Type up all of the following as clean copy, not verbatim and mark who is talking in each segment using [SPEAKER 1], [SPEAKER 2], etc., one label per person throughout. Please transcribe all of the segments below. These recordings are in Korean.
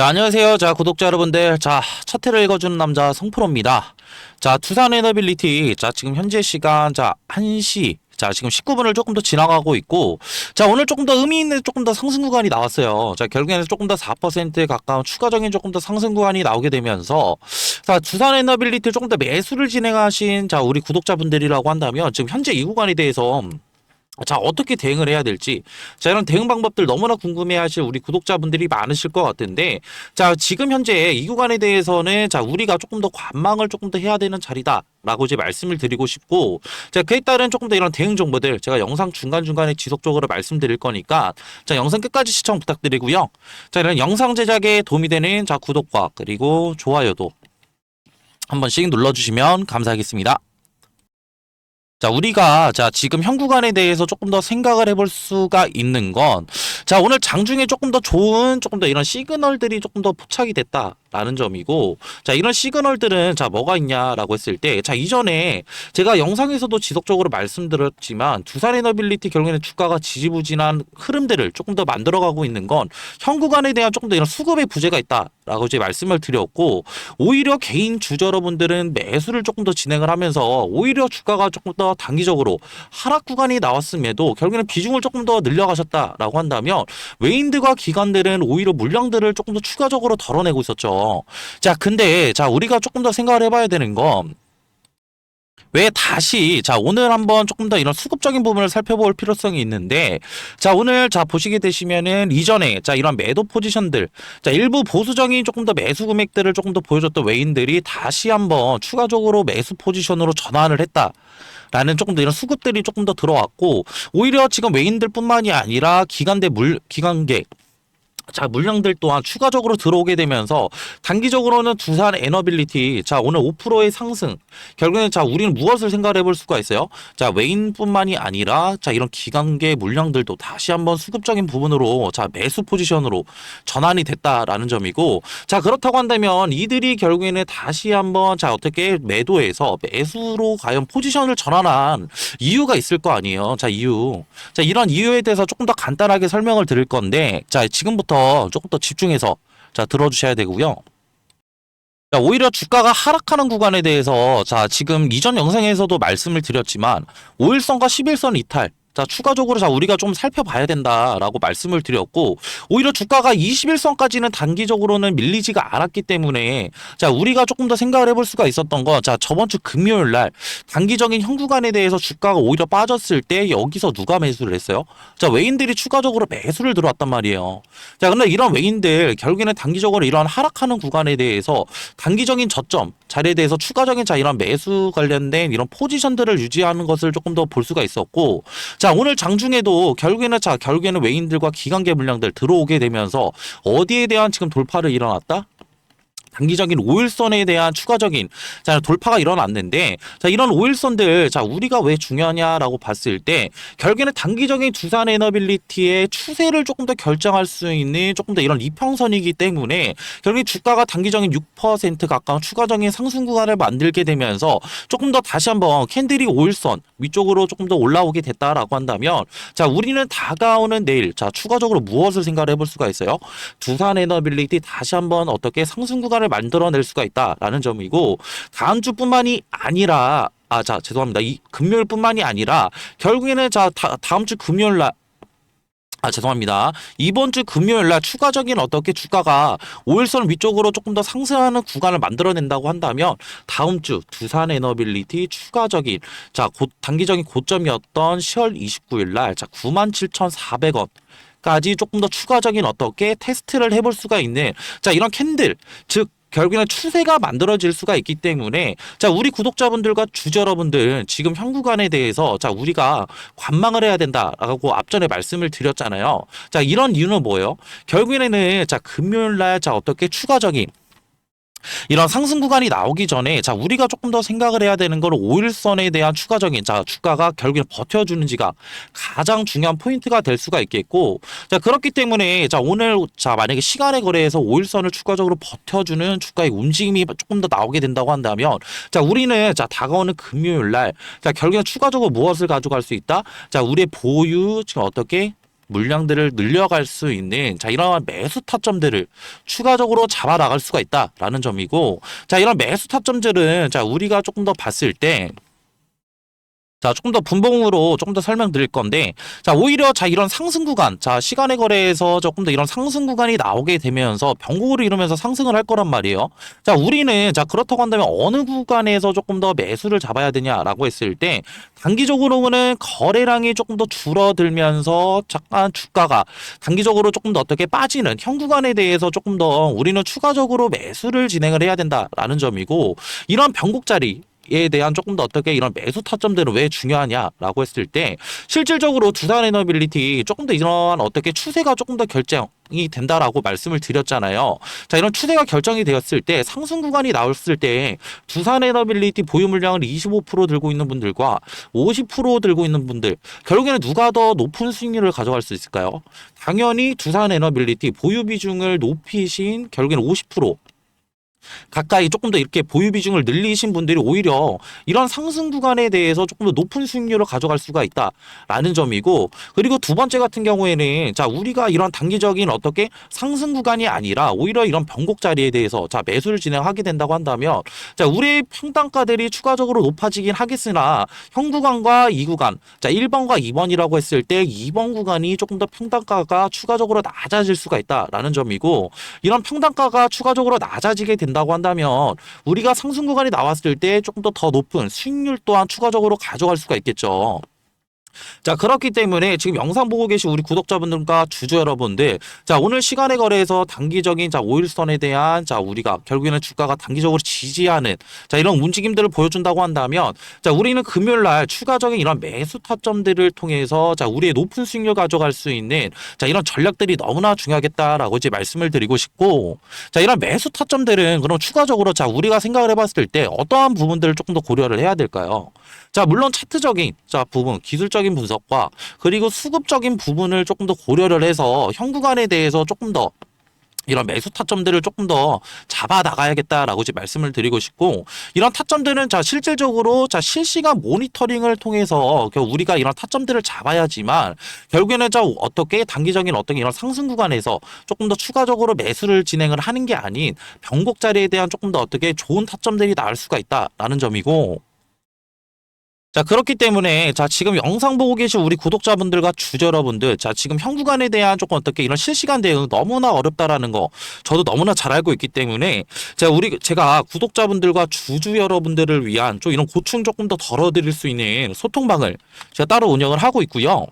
[SPEAKER 1] 자, 안녕하세요. 자, 구독자 여러분들. 자, 차트를 읽어주는 남자 성프로입니다. 자, 두산 에너빌리티. 자, 지금 현재 시간, 자, 1시. 자, 지금 19분을 조금 더 지나가고 있고, 자, 오늘 조금 더 의미 있는 조금 더 상승 구간이 나왔어요. 자, 결국에는 조금 더 4%에 가까운 추가적인 조금 더 상승 구간이 나오게 되면서, 자, 두산 에너빌리티 조금 더 매수를 진행하신, 자, 우리 구독자분들이라고 한다면, 지금 현재 이 구간에 대해서 자, 어떻게 대응을 해야 될지. 자, 이런 대응 방법들 너무나 궁금해 하실 우리 구독자분들이 많으실 것 같은데, 자, 지금 현재 이 구간에 대해서는, 자, 우리가 조금 더 관망을 조금 더 해야 되는 자리다. 라고 이제 말씀을 드리고 싶고, 자, 그에 따른 조금 더 이런 대응 정보들, 제가 영상 중간중간에 지속적으로 말씀드릴 거니까, 자, 영상 끝까지 시청 부탁드리고요. 자, 이런 영상 제작에 도움이 되는, 자, 구독과 그리고 좋아요도 한 번씩 눌러주시면 감사하겠습니다. 자, 우리가, 자, 지금 현 구간에 대해서 조금 더 생각을 해볼 수가 있는 건, 자, 오늘 장중에 조금 더 좋은, 조금 더 이런 시그널들이 조금 더 포착이 됐다라는 점이고, 자, 이런 시그널들은, 자, 뭐가 있냐라고 했을 때, 자, 이전에 제가 영상에서도 지속적으로 말씀드렸지만, 두산 에너빌리티 결국에는 주가가 지지부진한 흐름들을 조금 더 만들어가고 있는 건, 현 구간에 대한 조금 더 이런 수급의 부재가 있다라고 이제 말씀을 드렸고, 오히려 개인 주주 여러분들은 매수를 조금 더 진행을 하면서, 오히려 주가가 조금 더 단기적으로 하락 구간이 나왔음에도 결국에는 비중을 조금 더 늘려가셨다라고 한다면 외인들과 기관들은 오히려 물량들을 조금 더 추가적으로 덜어내고 있었죠. 자, 근데 자, 우리가 조금 더 생각을 해봐야 되는 건 왜 다시 자 오늘 한번 조금 더 이런 수급적인 부분을 살펴볼 필요성이 있는데 자 오늘 자 보시게 되시면은 이전에 자 이런 매도 포지션들 자 일부 보수적인 조금 더 매수 금액들을 조금 더 보여줬던 외인들이 다시 한번 추가적으로 매수 포지션으로 전환을 했다. 라는 조금 더 이런 수급들이 조금 더 들어왔고 오히려 지금 외인들뿐만이 아니라 기관계 자, 물량들 또한 추가적으로 들어오게 되면서 단기적으로는 두산 에너빌리티 자, 오늘 5%의 상승. 결국에는 자, 우리는 무엇을 생각해 볼 수가 있어요? 자, 외인뿐만이 아니라 자, 이런 기관계 물량들도 다시 한번 수급적인 부분으로 자, 매수 포지션으로 전환이 됐다라는 점이고 자, 그렇다고 한다면 이들이 결국에는 다시 한번 자, 어떻게 매도해서 매수로 과연 포지션을 전환한 이유가 있을 거 아니에요. 자, 이유. 자, 이런 이유에 대해서 조금 더 간단하게 설명을 드릴 건데 자, 지금부터 조금 더 집중해서 자 들어주셔야 되고요. 자, 오히려 주가가 하락하는 구간에 대해서 자 지금 이전 영상에서도 말씀을 드렸지만 5일선과 11선 이탈 자 추가적으로 자 우리가 좀 살펴봐야 된다라고 말씀을 드렸고 오히려 주가가 21선까지는 단기적으로는 밀리지가 않았기 때문에 자 우리가 조금 더 생각을 해볼 수가 있었던 거 자 저번 주 금요일 날 단기적인 현 구간에 대해서 주가가 오히려 빠졌을 때 여기서 누가 매수를 했어요? 자 외인들이 추가적으로 매수를 들어왔단 말이에요. 자 근데 이런 외인들 결국에는 단기적으로 이런 하락하는 구간에 대해서 단기적인 저점 자리에 대해서 추가적인 자 이런 매수 관련된 이런 포지션들을 유지하는 것을 조금 더 볼 수가 있었고 자, 오늘 장중에도 결국에는 외인들과 기관계 물량들 들어오게 되면서 어디에 대한 지금 돌파를 일어났다? 단기적인 5일선에 대한 추가적인 자 돌파가 일어났는데 자 이런 5일선들 자 우리가 왜 중요하냐라고 봤을 때 결국에는 단기적인 두산 에너빌리티의 추세를 조금 더 결정할 수 있는 조금 더 이런 이평선이기 때문에 결국에 주가가 단기적인 6% 가까운 추가적인 상승 구간을 만들게 되면서 조금 더 다시 한번 캔들이 5일선 위쪽으로 조금 더 올라오게 됐다라고 한다면 자 우리는 다가오는 내일 자 추가적으로 무엇을 생각을 해볼 수가 있어요? 두산 에너빌리티 다시 한번 어떻게 상승 구간을 만들어낼 수가 있다라는 점이고 다음 주뿐만이 아니라 자 죄송합니다. 이 금요일뿐만이 아니라 결국에는 자 다음 주 금요일 날 죄송합니다. 이번 주 금요일 날 추가적인 어떻게 주가가 5일선 위쪽으로 조금 더 상승하는 구간을 만들어낸다고 한다면 다음 주 두산 에너빌리티 추가적인 단기적인 고점이었던 10월 29일 날 97,400원 까지 조금 더 추가적인 어떻게 테스트를 해볼 수가 있는 자 이런 캔들 즉 결국에는 추세가 만들어질 수가 있기 때문에 자 우리 구독자분들과 주주 여러분들 지금 현 구간에 대해서 자 우리가 관망을 해야 된다라고 앞전에 말씀을 드렸잖아요. 자 이런 이유는 뭐예요? 결국에는 자 금요일 날 자 어떻게 추가적인 이런 상승 구간이 나오기 전에 자 우리가 조금 더 생각을 해야 되는 건 5일선에 대한 추가적인 자 주가가 결국엔 버텨주는지가 가장 중요한 포인트가 될 수가 있겠고 자 그렇기 때문에 자 오늘 자 만약에 시간의 거래에서 5일선을 추가적으로 버텨주는 주가의 움직임이 조금 더 나오게 된다고 한다면 자 우리는 자 다가오는 금요일 날 자 결국엔 추가적으로 무엇을 가져갈 수 있다? 자 우리의 보유 지금 어떻게 물량들을 늘려갈 수 있는 자 이러한 매수 타점들을 추가적으로 잡아 나갈 수가 있다라는 점이고 자 이런 매수 타점들은 자 우리가 조금 더 봤을 때 자, 조금 더 분봉으로 조금 더 설명드릴 건데, 자, 오히려 자, 이런 상승 구간, 자, 시간의 거래에서 조금 더 이런 상승 구간이 나오게 되면서 변곡을 이루면서 상승을 할 거란 말이에요. 자, 우리는 자, 그렇다고 한다면 어느 구간에서 조금 더 매수를 잡아야 되냐라고 했을 때, 단기적으로는 거래량이 조금 더 줄어들면서 잠깐 주가가 단기적으로 조금 더 어떻게 빠지는 현 구간에 대해서 조금 더 우리는 추가적으로 매수를 진행을 해야 된다라는 점이고, 이런 변곡 자리, 에 대한 조금 더 어떻게 이런 매수 타점들은 왜 중요하냐라고 했을 때 실질적으로 두산에너빌리티 조금 더 이런 어떻게 추세가 조금 더 결정이 된다라고 말씀을 드렸잖아요. 자 이런 추세가 결정이 되었을 때 상승 구간이 나왔을 때 두산에너빌리티 보유 물량을 25% 들고 있는 분들과 50% 들고 있는 분들 결국에는 누가 더 높은 수익률을 가져갈 수 있을까요? 당연히 두산에너빌리티 보유 비중을 높이신 결국에는 50% 가까이 조금 더 이렇게 보유 비중을 늘리신 분들이 오히려 이런 상승 구간에 대해서 조금 더 높은 수익률을 가져갈 수가 있다라는 점이고 그리고 두 번째 같은 경우에는 자 우리가 이런 단기적인 어떻게 상승 구간이 아니라 오히려 이런 변곡 자리에 대해서 자 매수를 진행하게 된다고 한다면 자 우리의 평단가들이 추가적으로 높아지긴 하겠으나 현 구간과 이 구간 자 1번과 2번이라고 했을 때 2번 구간이 조금 더 평단가가 추가적으로 낮아질 수가 있다라는 점이고 이런 평단가가 추가적으로 낮아지게 된다고 한다면 우리가 상승 구간이 나왔을 때 조금 더 높은 수익률 또한 추가적으로 가져갈 수가 있겠죠. 자, 그렇기 때문에 지금 영상 보고 계신 우리 구독자분들과 주주 여러분들, 자, 오늘 시간의 거래에서 단기적인 자, 5일선에 대한 자, 우리가 결국에는 주가가 단기적으로 지지하는 자, 이런 움직임들을 보여준다고 한다면, 자, 우리는 금요일 날 추가적인 이런 매수 타점들을 통해서 자, 우리의 높은 수익률 가져갈 수 있는 자, 이런 전략들이 너무나 중요하겠다라고 이제 말씀을 드리고 싶고, 자, 이런 매수 타점들은 그럼 추가적으로 자, 우리가 생각을 해봤을 때 어떠한 부분들을 조금 더 고려를 해야 될까요? 자, 물론 차트적인 자, 부분, 기술적인 분석과 그리고 수급적인 부분을 조금 더 고려를 해서 현 구간에 대해서 조금 더 이런 매수 타점들을 조금 더 잡아 나가야겠다라고 이제 말씀을 드리고 싶고 이런 타점들은 자 실질적으로 자 실시간 모니터링을 통해서 우리가 이런 타점들을 잡아야지만 결국에는 자 어떻게 단기적인 어떤 이런 상승 구간에서 조금 더 추가적으로 매수를 진행을 하는 게 아닌 변곡 자리에 대한 조금 더 어떻게 좋은 타점들이 나올 수가 있다라는 점이고 자, 그렇기 때문에, 자, 지금 영상 보고 계신 우리 구독자분들과 주주 여러분들, 자, 지금 현 구간에 대한 조금 어떻게 이런 실시간 대응 너무나 어렵다라는 거, 저도 너무나 잘 알고 있기 때문에, 제가 구독자분들과 주주 여러분들을 위한 좀 이런 고충 조금 더 덜어드릴 수 있는 소통방을 제가 따로 운영을 하고 있고요.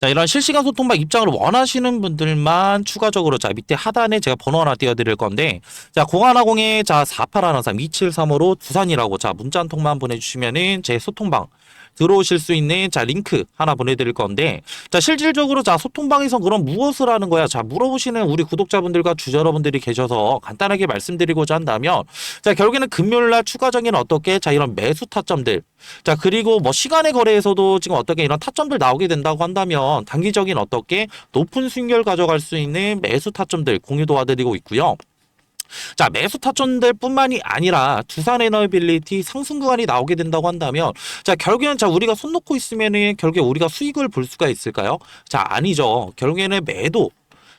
[SPEAKER 1] 자, 이런 실시간 소통방 입장을 원하시는 분들만 추가적으로 자, 밑에 하단에 제가 번호 하나 띄워드릴 건데, 자, 0110에 자, 4813-2735로 두산이라고 자, 문자 한 통만 보내주시면은 제 소통방 들어오실 수 있는 자 링크 하나 보내드릴 건데 자 실질적으로 자 소통방에서 그럼 무엇을 하는 거야 자 물어보시는 우리 구독자분들과 주주 여러분들이 계셔서 간단하게 말씀드리고자 한다면 자 결국에는 금요일날 추가적인 어떻게 자 이런 매수 타점들 자 그리고 뭐 시간의 거래에서도 지금 어떻게 이런 타점들 나오게 된다고 한다면 단기적인 어떻게 높은 수익률 가져갈 수 있는 매수 타점들 공유 도와드리고 있고요. 자, 매수 타점들 뿐만이 아니라 두산에너빌리티 상승 구간이 나오게 된다고 한다면 자, 결국에는 자, 우리가 손 놓고 있으면은 결국에 우리가 수익을 볼 수가 있을까요? 자, 아니죠. 결국에는 매도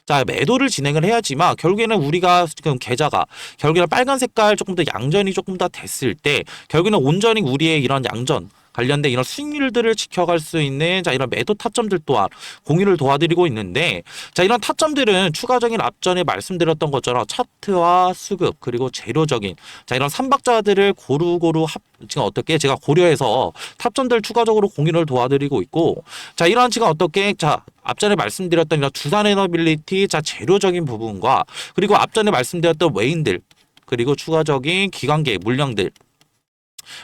[SPEAKER 1] 자, 매도를 진행을 해야지만 결국에는 우리가 지금 계좌가 결국에는 빨간 색깔 조금 더 양전이 조금 더 됐을 때 결국에는 온전히 우리의 이런 양전 관련된 이런 수익률들을 지켜갈 수 있는 자 이런 매도 타점들 또한 공유를 도와드리고 있는데 자 이런 타점들은 추가적인 앞전에 말씀드렸던 것처럼 차트와 수급 그리고 재료적인 자 이런 삼박자들을 고루고루 지금 어떻게 제가 고려해서 타점들 추가적으로 공유를 도와드리고 있고 자 이러한 지금 어떻게 자 앞전에 말씀드렸던 이런 두산에너빌리티 자 재료적인 부분과 그리고 앞전에 말씀드렸던 외인들 그리고 추가적인 기관계 물량들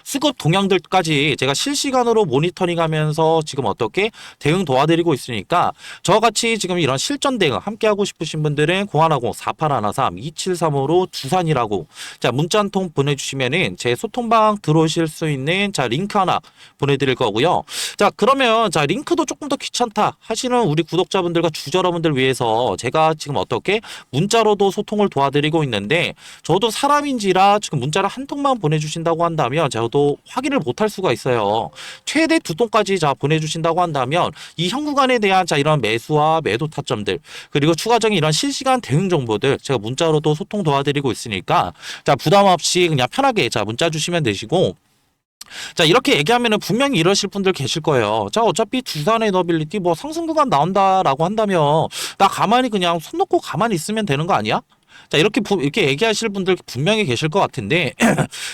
[SPEAKER 1] 수급 동향들까지 제가 실시간으로 모니터링하면서 지금 어떻게 대응 도와드리고 있으니까 저같이 지금 이런 실전 대응 함께하고 싶으신 분들은 0150-4813-2735로 두산이라고 자 문자 한 통 보내주시면은 제 소통방 들어오실 수 있는 자 링크 하나 보내드릴 거고요. 자 그러면 자 링크도 조금 더 귀찮다 하시는 우리 구독자분들과 주주 여러분들 위해서 제가 지금 어떻게 문자로도 소통을 도와드리고 있는데 저도 사람인지라 지금 문자를 한 통만 보내주신다고 한다면 저도 확인을 못할 수가 있어요. 최대 2톤까지 자 보내주신다고 한다면 이 현 구간에 대한 자 이런 매수와 매도 타점들 그리고 추가적인 이런 실시간 대응 정보들 제가 문자로도 소통 도와드리고 있으니까 자 부담 없이 그냥 편하게 자 문자 주시면 되시고 자 이렇게 얘기하면은 분명히 이러실 분들 계실 거예요. 자 어차피 두산의 너빌리티 뭐 상승 구간 나온다라고 한다면 나 가만히 그냥 손 놓고 가만히 있으면 되는 거 아니야? 자 이렇게 얘기하실 분들 분명히 계실 것 같은데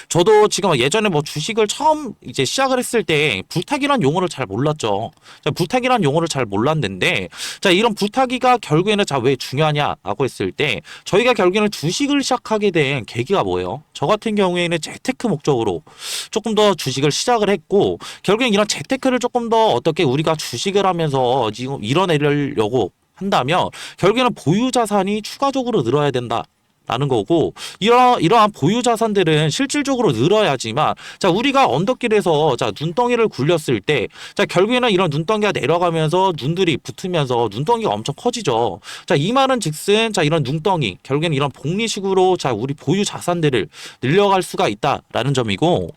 [SPEAKER 1] 저도 지금 예전에 뭐 주식을 처음 이제 시작을 했을 때 불타기란 용어를 잘 몰랐죠. 자, 불타기란 용어를 잘 몰랐는데 자 이런 불타기가 결국에는 자 왜 중요하냐라고 했을 때 저희가 결국에는 주식을 시작하게 된 계기가 뭐예요? 저 같은 경우에는 재테크 목적으로 조금 더 주식을 시작을 했고 결국엔 이런 재테크를 조금 더 어떻게 우리가 주식을 하면서 지금 이뤄내려고 한다면 결국에는 보유 자산이 추가적으로 늘어야 된다. 라는 거고 이러한 보유 자산들은 실질적으로 늘어야지만 자 우리가 언덕길에서 자 눈덩이를 굴렸을 때 자 결국에는 이런 눈덩이가 내려가면서 눈들이 붙으면서 눈덩이가 엄청 커지죠. 자 이 말은 즉슨 자 이런 눈덩이 결국에는 이런 복리식으로 자 우리 보유 자산들을 늘려갈 수가 있다라는 점이고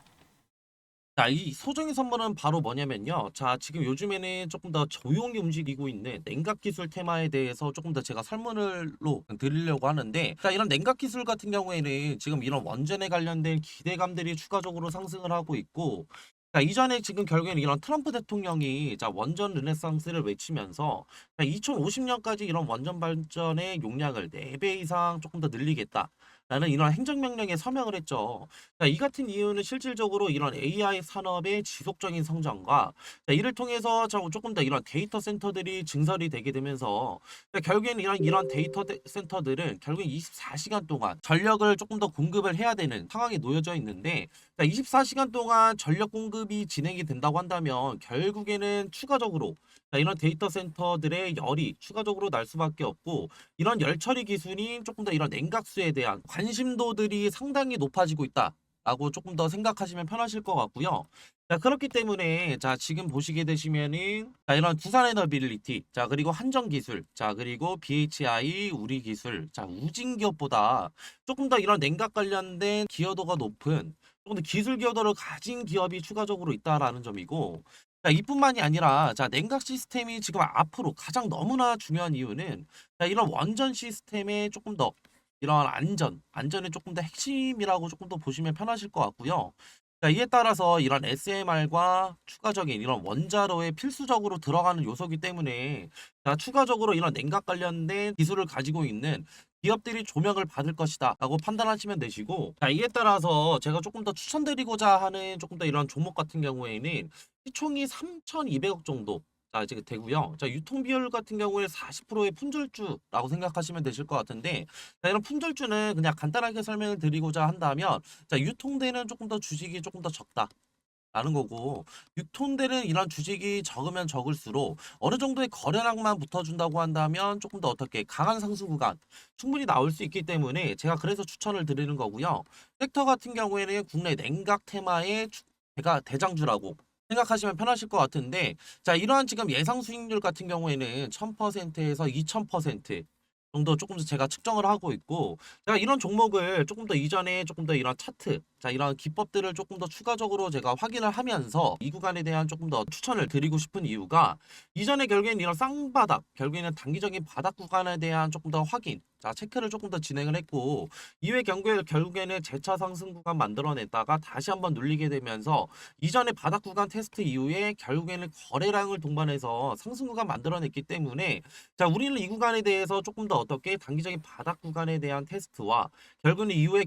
[SPEAKER 1] 자, 이 소정의 선물은 바로 뭐냐면요. 자, 지금 요즘에는 조금 더 조용히 움직이고 있는 냉각 기술 테마에 대해서 조금 더 제가 설문을로 드리려고 하는데, 자, 이런 냉각 기술 같은 경우에는 지금 이런 원전에 관련된 기대감들이 추가적으로 상승을 하고 있고, 자, 이전에 지금 결국에는 이런 트럼프 대통령이 자, 원전 르네상스를 외치면서 2050년까지 이런 원전 발전의 용량을 4배 이상 조금 더 늘리겠다. 라는 이런 행정명령에 서명을 했죠. 자, 이 같은 이유는 실질적으로 이런 AI 산업의 지속적인 성장과 자, 이를 통해서 조금 더 이런 데이터 센터들이 증설이 되게 되면서 자, 결국에는 이런 데이터 센터들은 결국 24시간 동안 전력을 조금 더 공급을 해야 되는 상황에 놓여져 있는데 자, 24시간 동안 전력 공급이 진행이 된다고 한다면 결국에는 추가적으로 자, 이런 데이터 센터들의 열이 추가적으로 날 수밖에 없고 이런 열 처리 기술이 조금 더 이런 냉각수에 대한 관심도들이 상당히 높아지고 있다라고 조금 더 생각하시면 편하실 것 같고요. 자, 그렇기 때문에 자, 지금 보시게 되시면은 자, 이런 두산 에너빌리티, 자, 그리고 한정 기술, 자, 그리고 BHI 우리 기술, 자, 우진 기업보다 조금 더 이런 냉각 관련된 기여도가 높은 조금 더 기술 기여도를 가진 기업이 추가적으로 있다라는 점이고 자, 이뿐만이 아니라 자, 냉각 시스템이 지금 앞으로 가장 너무나 중요한 이유는 자, 이런 원전 시스템에 조금 더 이런 안전이 조금 더 핵심이라고 조금 더 보시면 편하실 것 같고요. 자, 이에 따라서 이런 SMR과 추가적인 이런 원자로에 필수적으로 들어가는 요소이기 때문에 자, 추가적으로 이런 냉각 관련된 기술을 가지고 있는 기업들이 조명을 받을 것이다 라고 판단하시면 되시고 자, 이에 따라서 제가 조금 더 추천드리고자 하는 조금 더 이런 종목 같은 경우에는 시총이 3,200억 정도 자 이제 되고요. 자 유통 비율 같은 경우에 40%의 품절주라고 생각하시면 되실 것 같은데 자 이런 품절주는 그냥 간단하게 설명을 드리고자 한다면 자 유통되는 조금 더 주식이 조금 더 적다. 라는 거고 유통되는 이런 주식이 적으면 적을수록 어느 정도의 거래량만 붙어준다고 한다면 조금 더 어떻게 강한 상승 구간 충분히 나올 수 있기 때문에 제가 그래서 추천을 드리는 거고요. 섹터 같은 경우에는 국내 냉각 테마의 제가 대장주라고 생각하시면 편하실 것 같은데 자 이러한 지금 예상 수익률 같은 경우에는 1000%에서 2000% 정도 조금 더 제가 측정을 하고 있고 제가 이런 종목을 조금 더 이전에 조금 더 이런 차트 자 이런 기법들을 조금 더 추가적으로 제가 확인을 하면서 이 구간에 대한 조금 더 추천을 드리고 싶은 이유가 이전에 결국에는 이런 쌍바닥 결국에는 단기적인 바닥 구간에 대한 조금 더 확인 자 체크를 조금 더 진행을 했고 이후에 결국에는 재차 상승 구간 만들어냈다가 다시 한번 눌리게 되면서 이전에 바닥 구간 테스트 이후에 결국에는 거래량을 동반해서 상승 구간 만들어냈기 때문에 자 우리는 이 구간에 대해서 조금 더 어떻게 단기적인 바닥 구간에 대한 테스트와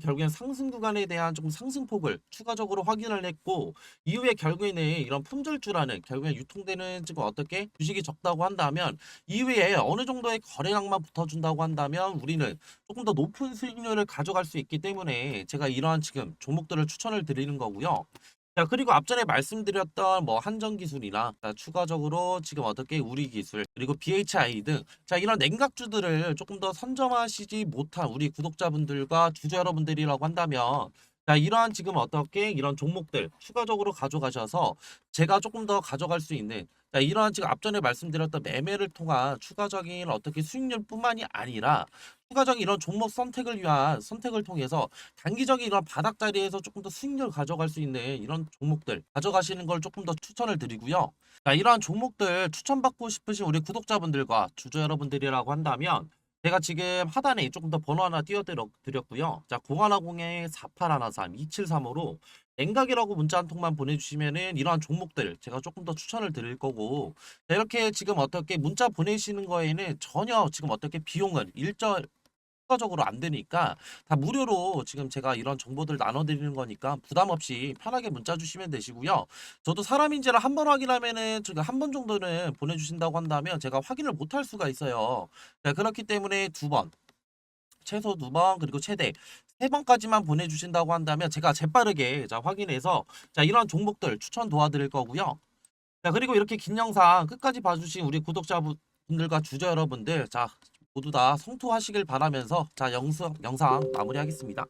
[SPEAKER 1] 결국엔 상승 구간에 대한 조금 상승폭을 추가적으로 확인을 했고 이후에 결국에는 이런 품절주라는 결국엔 유통되는 지금 어떻게 주식이 적다고 한다면 이후에 어느 정도의 거래량만 붙어준다고 한다면 우리는 조금 더 높은 수익률을 가져갈 수 있기 때문에 제가 이러한 지금 종목들을 추천을 드리는 거고요. 자, 그리고 앞전에 말씀드렸던 뭐 한전기술이나 자, 추가적으로 지금 어떻게 우리기술 그리고 BHI 등 자, 이런 냉각주들을 조금 더 선점하시지 못한 우리 구독자분들과 주주 여러분들이라고 한다면 자, 이러한 지금 어떻게 이런 종목들 추가적으로 가져가셔서 제가 조금 더 가져갈 수 있는, 자, 이러한 지금 앞전에 말씀드렸던 매매를 통한 추가적인 어떻게 수익률뿐만이 아니라 추가적인 이런 종목 선택을 위한 선택을 통해서 단기적인 이런 바닥 자리에서 조금 더 수익률 가져갈 수 있는 이런 종목들 가져가시는 걸 조금 더 추천을 드리고요. 자, 이러한 종목들 추천받고 싶으신 우리 구독자분들과 주주 여러분들이라고 한다면 제가 지금 하단에 조금 더 번호 하나 띄워드렸고요. 자, 0110-4813-2735로 냉각이라고 문자 한 통만 보내주시면은 이러한 종목들 제가 조금 더 추천을 드릴 거고, 자, 이렇게 지금 어떻게 문자 보내시는 거에는 전혀 지금 어떻게 비용은 추가적으로 안 되니까 다 무료로 지금 제가 이런 정보들 나눠드리는 거니까 부담 없이 편하게 문자 주시면 되시고요. 저도 사람인지를 한 번 확인하면은 지금 한 번 정도는 보내주신다고 한다면 제가 확인을 못 할 수가 있어요. 자, 그렇기 때문에 두 번, 최소 두 번, 그리고 최대 세 번까지만 보내주신다고 한다면 제가 재빠르게 자 확인해서 자 이런 종목들 추천 도와드릴 거고요. 자, 그리고 이렇게 긴 영상 끝까지 봐주신 우리 구독자분들과 주주 여러분들, 자 모두 다 성투하시길 바라면서 자 영상 마무리하겠습니다.